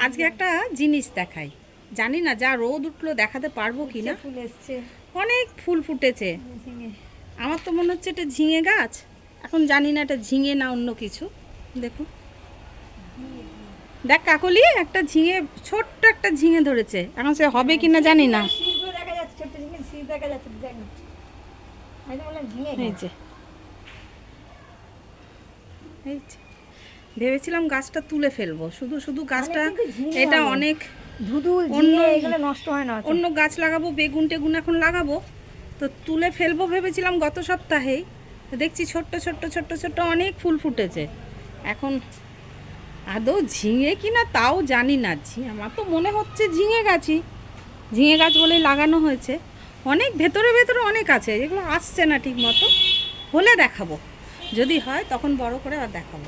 আজকে একটা জিনিস দেখাই, জানি না যা রোদ উঠলো দেখাতে পারবো কি না। ফুল এসছে, অনেক ফুল ফুটেছে। ঝিঙে। আমার তো মনে হচ্ছে এটা ঝিঙে গাছ, এখন জানি না এটা ঝিঙে না অন্য কিছু। দেখুন, দেখ কাকলি, একটা ঝিঙে, ছোট্ট একটা ঝিঙে ধরেছে। এখন সে হবে কি না জানি না। শীতগুলো দেখা যাচ্ছে, ছোট্ট ঝিঙে শীত দেখা যাচ্ছে, দেখ না। আমি তো বললাম ঝিঙে এই গাছ। যে, এই যে, ভেবেছিলাম গাছটা তুলে ফেলবো, শুধু শুধু গাছটা। কিন্তু ঝিঙে এটা হবে। অনেক ধুধুল অন্য ঝিঙে এগুলো নষ্ট হয় না অত। অন্য গাছ লাগাবো, বেগুন টেগুন এখন লাগাবো, তো তুলে ফেলবো ভেবেছিলাম গত সপ্তাহেই। তো দেখছি ছোট্ট ছোট্ট ছোট্ট ছোট্ট অনেক ফুল ফুটেছে। এখন আদৌ ঝিঙে কি না তাও জানি না। আমার তো মনে হচ্ছে ঝিঙে গাছই, ঝিঙে গাছ বলেই লাগানো হয়েছে। অনেক ভেতরে ভেতরে অনেক আছে, যেগুলো আসছে না ঠিক মতো। হলে দেখাবো, যদি হয় তখন বড় করে আর দেখাবো।